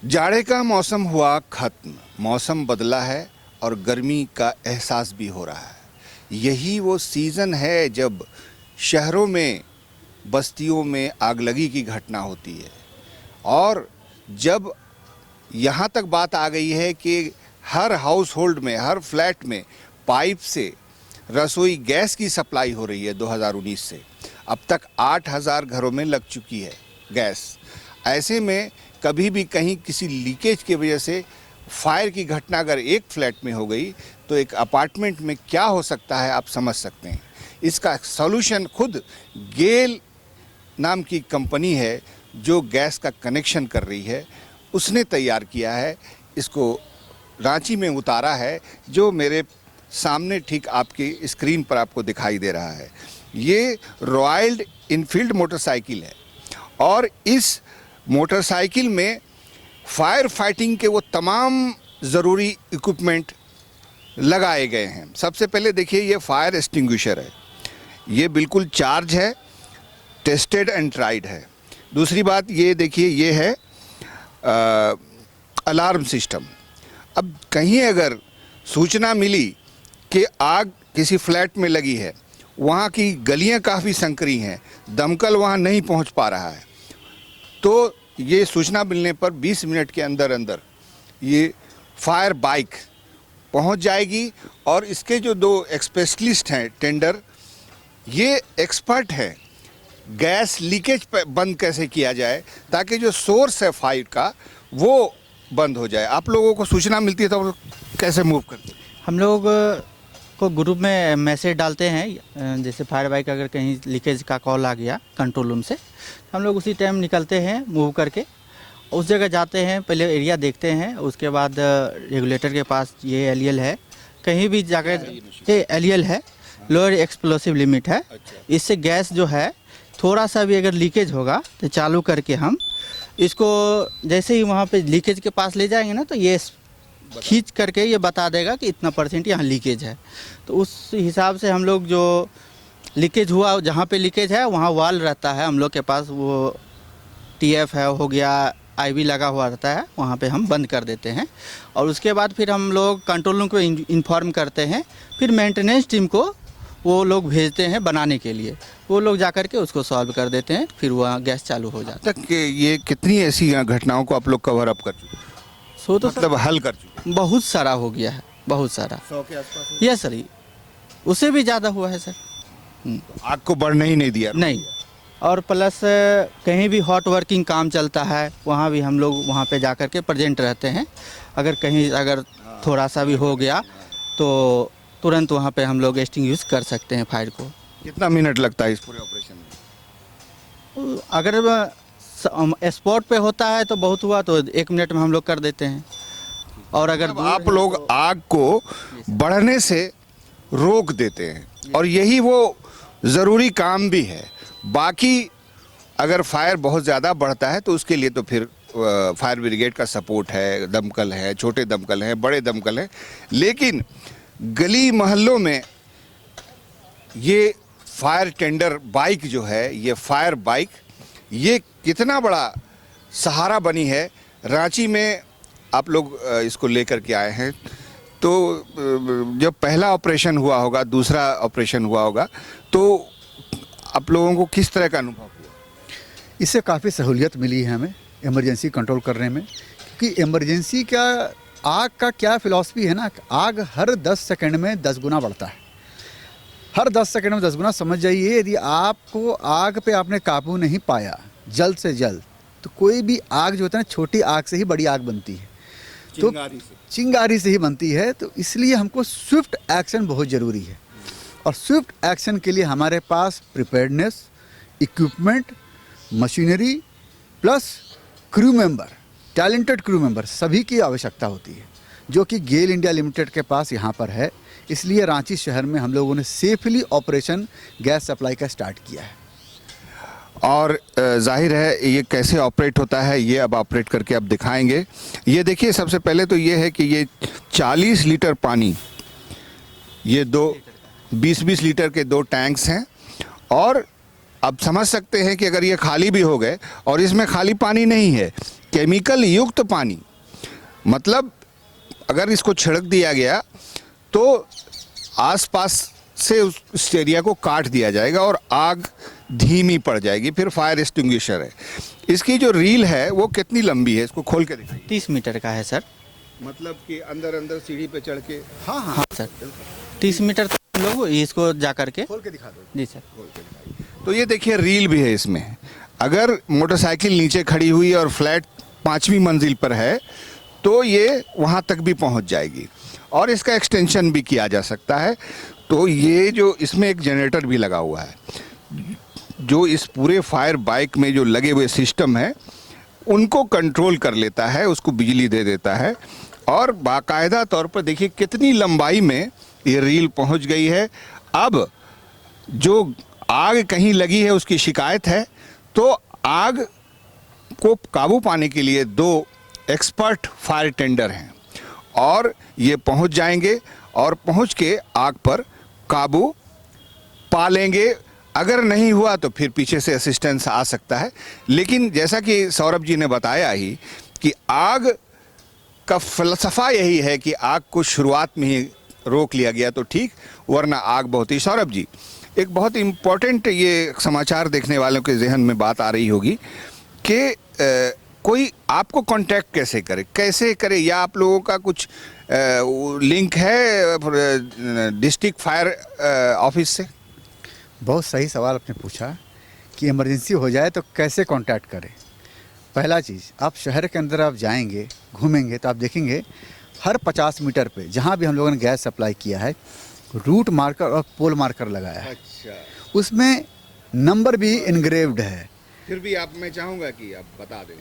जाड़े का मौसम हुआ खत्म, मौसम बदला है और गर्मी का एहसास भी हो रहा है। यही वो सीज़न है जब शहरों में, बस्तियों में आगलगी की घटना होती है। और जब यहाँ तक बात आ गई है कि हर हाउस होल्ड में, हर फ्लैट में पाइप से रसोई गैस की सप्लाई हो रही है 2019 से। अब तक 8,000 घरों में लग चुकी है गैस। ऐसे में कभी भी कहीं किसी लीकेज की वजह से फायर की घटना अगर एक फ्लैट में हो गई तो एक अपार्टमेंट में क्या हो सकता है, आप समझ सकते हैं। इसका सॉल्यूशन खुद गेल नाम की कंपनी है जो गैस का कनेक्शन कर रही है, उसने तैयार किया है। इसको रांची में उतारा है, जो मेरे सामने ठीक आपकी स्क्रीन पर आपको दिखाई दे रहा है। ये रॉयल इनफील्ड मोटरसाइकिल है और इस मोटरसाइकिल में फायर फाइटिंग के वो तमाम ज़रूरी इक्विपमेंट लगाए गए हैं। सबसे पहले देखिए, ये फायर एक्सटिंग्विशर है, ये बिल्कुल चार्ज है, टेस्टेड एंड ट्राइड है। दूसरी बात ये देखिए, ये है अलार्म सिस्टम। अब कहीं अगर सूचना मिली कि आग किसी फ्लैट में लगी है, वहाँ की गलियाँ काफ़ी संकरी हैं, दमकल वहाँ नहीं पहुँच पा रहा है, तो ये सूचना मिलने पर 20 मिनट के अंदर अंदर ये फायर बाइक पहुंच जाएगी। और इसके जो दो स्पेशलिस्ट हैं टेंडर, ये एक्सपर्ट हैं गैस लीकेज बंद कैसे किया जाए ताकि जो सोर्स है फायर का वो बंद हो जाए। आप लोगों को सूचना मिलती है तो कैसे मूव करते हैं? हम लोग को ग्रुप में मैसेज डालते हैं, जैसे फायर बाइक अगर कहीं लीकेज का कॉल आ गया कंट्रोल रूम से, तो हम लोग उसी टाइम निकलते हैं, मूव करके उस जगह जाते हैं, पहले एरिया देखते हैं। उसके बाद रेगुलेटर के पास ये एलईएल है, कहीं भी जाकर ये एलईएल है, लोअर एक्सप्लोसिव लिमिट है। इससे गैस जो है थोड़ा सा भी अगर लीकेज होगा तो चालू करके हम इसको जैसे ही वहाँ पे लीकेज के पास ले जाएंगे ना, तो ये खींच करके ये बता देगा कि इतना % यहाँ लीकेज है। तो उस हिसाब से हम लोग जो लीकेज हुआ, जहाँ पे लीकेज है वहाँ वाल रहता है हम लोग के पास, वो टीएफ है हो गया, आईवी लगा हुआ रहता है, वहाँ पे हम बंद कर देते हैं। और उसके बाद फिर हम लोग कंट्रोल रूम को इन्फॉर्म करते हैं, फिर मेंटेनेंस टीम को वो लोग भेजते हैं बनाने के लिए, वो लोग जा कर के उसको सॉल्व कर देते हैं, फिर वहाँ गैस चालू हो जाता है। तक ये कितनी ऐसी घटनाओं को आप लोग कवर अप कर चुके हैं? सो तो मतलब हल कर चुके हैं? बहुत सारा हो गया है, बहुत सारा। 100 के आसपास? यस सर, उससे भी ज़्यादा हुआ है सर। आग को बढ़ने ही नहीं दिया? नहीं। और प्लस कहीं भी हॉट वर्किंग काम चलता है, वहाँ भी हम लोग वहाँ पे जा कर के प्रेजेंट रहते हैं। अगर कहीं अगर थोड़ा सा भी हो गया तो तुरंत वहाँ पे हम लोग एक्सटिंग्विश कर सकते हैं फायर को। कितना मिनट लगता है इस पूरे ऑपरेशन में? अगर स्पॉट पे होता है तो बहुत हुआ तो 1 मिनट में हम लोग कर देते हैं। और अगर आप लोग आग को बढ़ने से रोक देते हैं और यही वो ज़रूरी काम भी है। बाकी अगर फायर बहुत ज़्यादा बढ़ता है तो उसके लिए तो फिर फायर ब्रिगेड का सपोर्ट है, दमकल है, छोटे दमकल हैं, बड़े दमकल हैं। लेकिन गली मोहल्लों में ये फायर टेंडर बाइक जो है, ये फायर बाइक, ये कितना बड़ा सहारा बनी है। रांची में आप लोग इसको लेकर के आए हैं, तो जब पहला ऑपरेशन हुआ होगा, दूसरा ऑपरेशन हुआ होगा, तो आप लोगों को किस तरह का अनुभव हुआ? इससे काफ़ी सहूलियत मिली है हमें इमरजेंसी कंट्रोल करने में, क्योंकि इमरजेंसी का आग का क्या फ़िलॉसफी है ना, आग हर 10 सेकंड में 10 गुना बढ़ता है। हर 10 सेकंड में 10 गुना। समझ जाइए, यदि आपको आग पे आपने काबू नहीं पाया जल्द से जल्द, तो कोई भी आग जो होता है ना, छोटी आग से ही बड़ी आग बनती है, तो चिंगारी से ही बनती है। तो इसलिए हमको स्विफ्ट एक्शन बहुत ज़रूरी है। और स्विफ्ट एक्शन के लिए हमारे पास preparedness, equipment, machinery plus crew member, talented crew member सभी की आवश्यकता होती है, जो कि गेल इंडिया लिमिटेड के पास यहाँ पर है। इसलिए रांची शहर में हम लोगों ने सेफली ऑपरेशन गैस सप्लाई का स्टार्ट किया है। और जाहिर है ये कैसे ऑपरेट होता है, ये अब ऑपरेट करके अब दिखाएंगे। ये देखिए, सबसे पहले तो ये है कि ये 40 लीटर पानी, ये 20-20 लीटर के 2 टैंक्स हैं और अब समझ सकते हैं कि अगर ये खाली भी हो गए और इसमें खाली पानी नहीं है, केमिकल युक्त पानी, मतलब अगर इसको छिड़क दिया गया तो आसपास से उस एरिया को काट दिया जाएगा और आग धीमी पड़ जाएगी। फिर फायर एक्सटिंग्विशर है। इसकी जो रील है वो कितनी लंबी है, इसको खोल के दिखाइए। 30 मीटर का है सर। मतलब कि अंदर अंदर सीढ़ी पे चढ़ के, हाँ हाँ हाँ सर, 30 मीटर तक हम लोग इसको जा करके। खोल के दिखा दो। जी सर। तो ये देखिए रील भी है इसमें। अगर मोटरसाइकिल नीचे खड़ी हुई और फ्लैट 5वीं मंजिल पर है तो ये वहाँ तक भी पहुँच जाएगी और इसका एक्सटेंशन भी किया जा सकता है। तो ये जो इसमें एक जनरेटर भी लगा हुआ है, जो इस पूरे फायर बाइक में जो लगे हुए सिस्टम है उनको कंट्रोल कर लेता है, उसको बिजली दे देता है। और बाकायदा तौर पर देखिए कितनी लंबाई में ये रील पहुंच गई है। अब जो आग कहीं लगी है उसकी शिकायत है तो आग को काबू पाने के लिए 2 एक्सपर्ट फायर टेंडर हैं और ये पहुंच जाएंगे और पहुंच के आग पर काबू पा लेंगे। अगर नहीं हुआ तो फिर पीछे से असिस्टेंस आ सकता है। लेकिन जैसा कि सौरभ जी ने बताया ही कि आग का फलसफा यही है कि आग को शुरुआत में ही रोक लिया गया तो ठीक, वरना आग बहुत ही। सौरभ जी, एक बहुत इम्पोर्टेंट ये समाचार देखने वालों के जहन में बात आ रही होगी कि कोई आपको कांटेक्ट कैसे करे या आप लोगों का कुछ लिंक है डिस्ट्रिक्ट फायर ऑफिस से? बहुत सही सवाल आपने पूछा कि इमरजेंसी हो जाए तो कैसे कांटेक्ट करें। पहला चीज़, आप शहर के अंदर आप जाएंगे, घूमेंगे तो आप देखेंगे हर 50 मीटर पे जहाँ भी हम लोगों ने गैस सप्लाई किया है, रूट मार्कर और पोल मार्कर लगाया है। अच्छा, उसमें नंबर भी इनग्रेव्ड है। फिर भी मैं चाहूँगा कि आप बता दें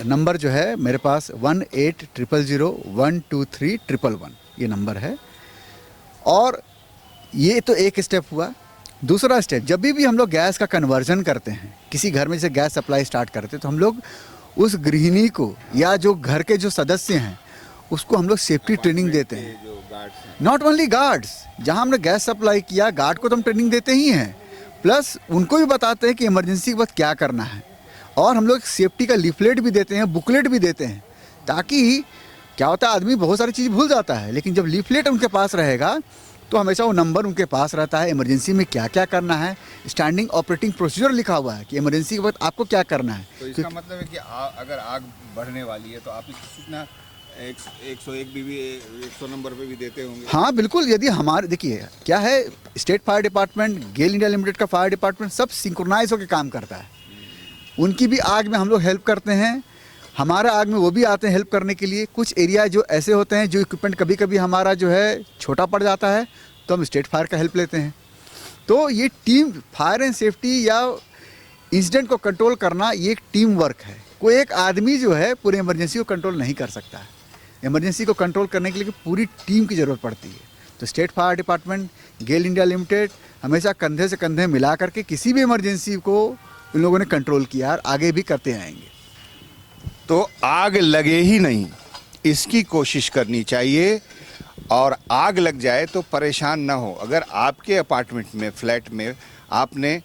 नंबर जो है मेरे पास 1800012311 ये नंबर है। और ये तो एक स्टेप हुआ। दूसरा स्टेप, जब भी हम लोग गैस का कन्वर्जन करते हैं, किसी घर में जैसे गैस सप्लाई स्टार्ट करते हैं तो हम लोग उस गृहिणी को या जो घर के जो सदस्य हैं उसको हम लोग सेफ्टी ट्रेनिंग देते हैं। नॉट ओनली गार्ड्स, जहाँ हमने गैस सप्लाई किया गार्ड को तो हम ट्रेनिंग देते ही हैं, प्लस उनको भी बताते हैं कि इमरजेंसी के वक्त क्या करना है। और हम लोग सेफ्टी का लीफलेट भी देते हैं, बुकलेट भी देते हैं, ताकि क्या होता है आदमी बहुत सारी चीज़ भूल जाता है, लेकिन जब लीफलेट उनके पास रहेगा तो हमेशा वो नंबर उनके पास रहता है। इमरजेंसी में क्या क्या करना है, स्टैंडिंग ऑपरेटिंग प्रोसीजर लिखा हुआ है कि इमरजेंसी के वक्त आपको क्या करना है। तो इसका मतलब है कि अगर आग बढ़ने वाली है तो आप इसकी सूचना 101 भी 100 नंबर पे भी देते होंगे? हाँ बिल्कुल। यदि हमारे देखिए क्या है, स्टेट फायर डिपार्टमेंट, गेल इंडिया लिमिटेड का फायर डिपार्टमेंट सब सिंक्रोनाइज होकर काम करता है। उनकी भी आग में हम लोग हेल्प करते हैं, हमारा आग में वो भी आते हैं हेल्प करने के लिए। कुछ एरिया जो ऐसे होते हैं जो इक्विपमेंट कभी कभी हमारा जो है छोटा पड़ जाता है तो हम स्टेट फायर का हेल्प लेते हैं। तो ये टीम फायर एंड सेफ्टी या इंसिडेंट को कंट्रोल करना ये एक टीम वर्क है। कोई एक आदमी जो है पूरे इमरजेंसी को कंट्रोल नहीं कर सकता है। इमरजेंसी को कंट्रोल करने के लिए पूरी टीम की ज़रूरत पड़ती है। तो स्टेट फायर डिपार्टमेंट, गेल इंडिया लिमिटेड हमेशा कंधे से कंधे मिला करके किसी भी इमरजेंसी को इन लोगों ने कंट्रोल किया और आगे भी करते आएंगे। तो आग लगे ही नहीं, इसकी कोशिश करनी चाहिए। और आग लग जाए तो परेशान ना हो। अगर आपके अपार्टमेंट में, फ्लैट में आपने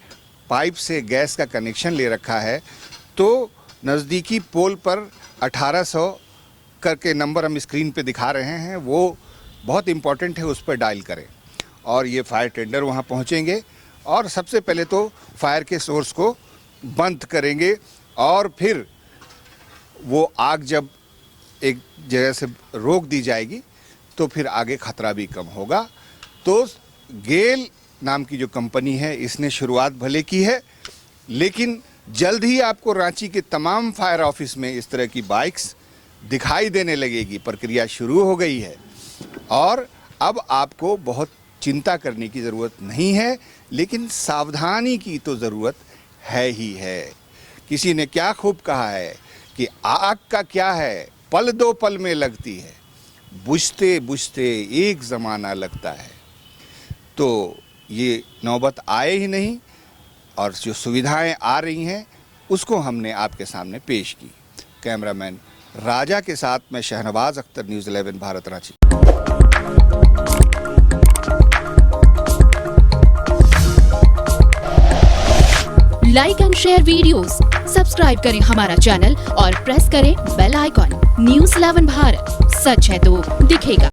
पाइप से गैस का कनेक्शन ले रखा है तो नज़दीकी पोल पर 1800 करके नंबर हम स्क्रीन पे दिखा रहे हैं, वो बहुत इम्पॉर्टेंट है, उस पर डायल करें और ये फायर टेंडर वहाँ पहुँचेंगे और सबसे पहले तो फायर के सोर्स को बंद करेंगे और फिर वो आग जब एक जगह से रोक दी जाएगी तो फिर आगे खतरा भी कम होगा। तो गेल नाम की जो कंपनी है इसने शुरुआत भले की है, लेकिन जल्द ही आपको रांची के तमाम फायर ऑफिस में इस तरह की बाइक्स दिखाई देने लगेगी। प्रक्रिया शुरू हो गई है और अब आपको बहुत चिंता करने की ज़रूरत नहीं है, लेकिन सावधानी की तो ज़रूरत है ही है। किसी ने क्या खूब कहा है कि आग का क्या है, पल दो पल में लगती है, बुझते बुझते एक ज़माना लगता है। तो ये नौबत आए ही नहीं और जो सुविधाएं आ रही हैं उसको हमने आपके सामने पेश की। कैमरामैन राजा के साथ मैं Shahnawaz Akhtar, news 11 Bharat, Ranchi. Like and share videos, subscribe करें हमारा चैनल और प्रेस करें बेल आइकॉन। News 11 भारत, सच है तो दिखेगा।